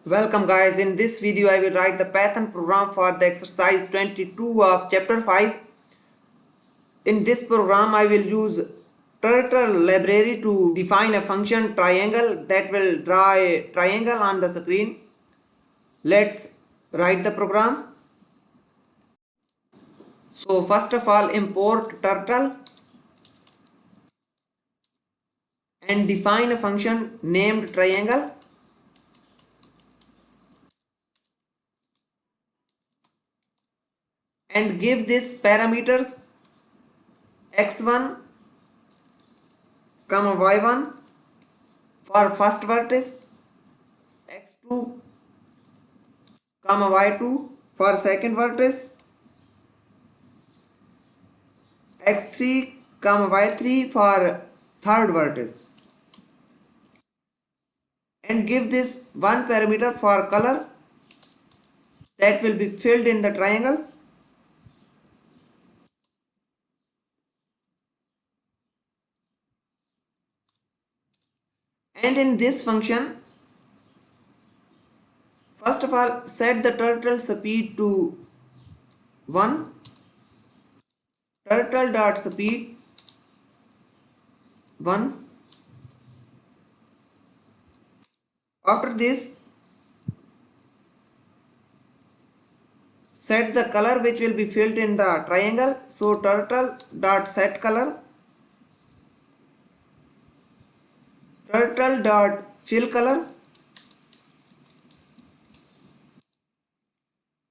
Welcome guys, in this video I will write the Python program for the exercise 22 of chapter 5. In this program I will use turtle library to define a function triangle that will draw a triangle on the screen. Let's write the program. So first of all import turtle and define a function named triangle. And give this parameters x1, y1 for first vertex, x2, y2 for second vertex, x3, y3 for third vertex, and give this one parameter for color that will be filled in the triangle. And in this function, first of all set the turtle speed to 1, turtle dot speed 1. After this set the color which will be filled in the triangle. So turtle dot set color, turtle dot fill color,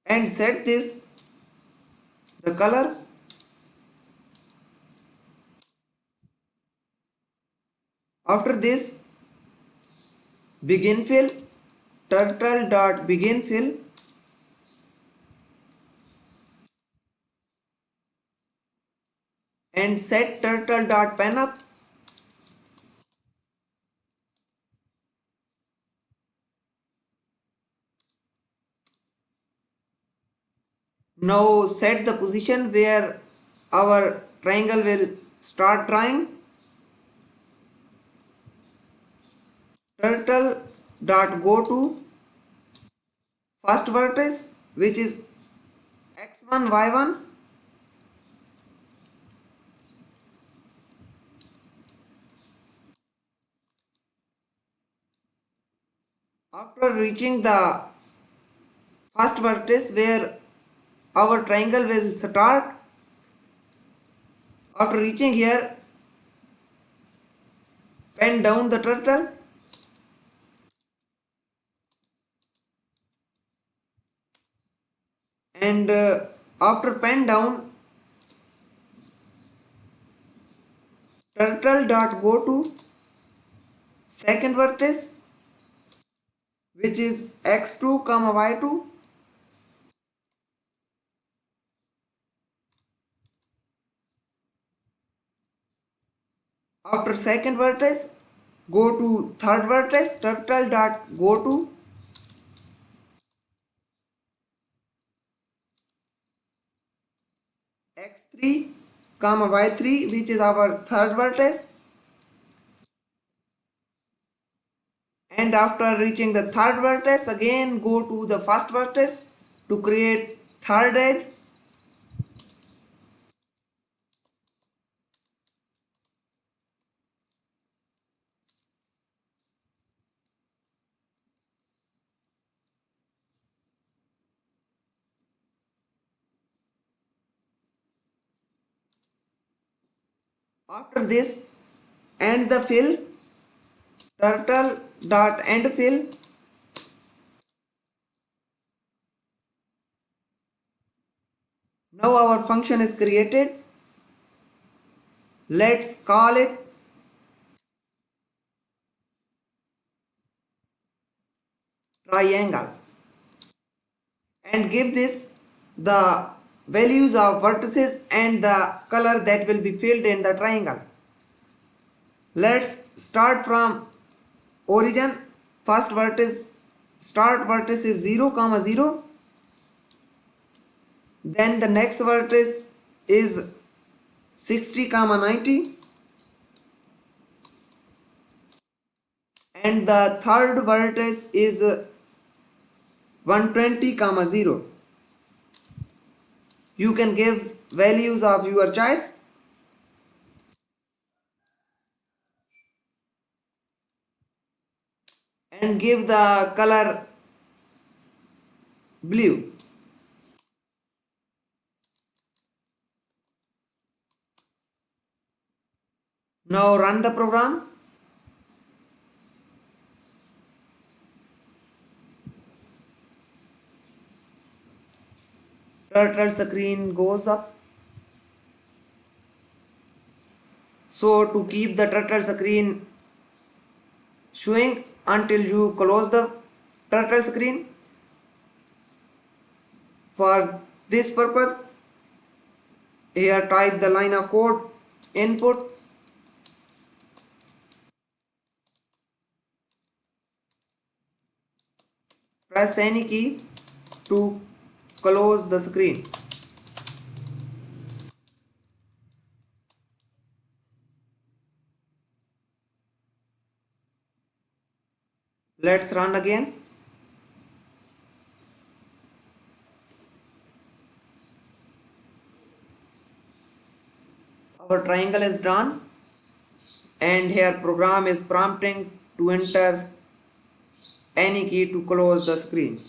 and set this the color. After this begin fill, turtle dot begin fill, and set turtle dot pen up. Now set the position where our triangle will start drawing. Turtle dot go to first vertex which is x1 y1, after reaching the first vertex where our triangle will start. After reaching here, pen down the turtle and after pen down, turtle dot go to second vertex which is x2 y2, after second vertex go to third vertex, turtle dot go to x3 y3 which is our third vertex, and after reaching the third vertex again go to the first vertex to create third edge. After this end the fill, turtle dot end fill, now our function is created. Let's call it triangle and give this the values of vertices and the color that will be filled in the triangle. Let's start from origin. First vertex, start vertex is 0 0, then the next vertex is 60 90, and the third vertex is 120, 0. You can give values of your choice and give the color blue. Now run the program. Turtle screen goes up. So to keep the turtle screen showing until you close the turtle screen, for this purpose, here type the line of code input, press any key to close the screen. Let's run again. Our triangle is drawn and here program is prompting to enter any key to close the screen.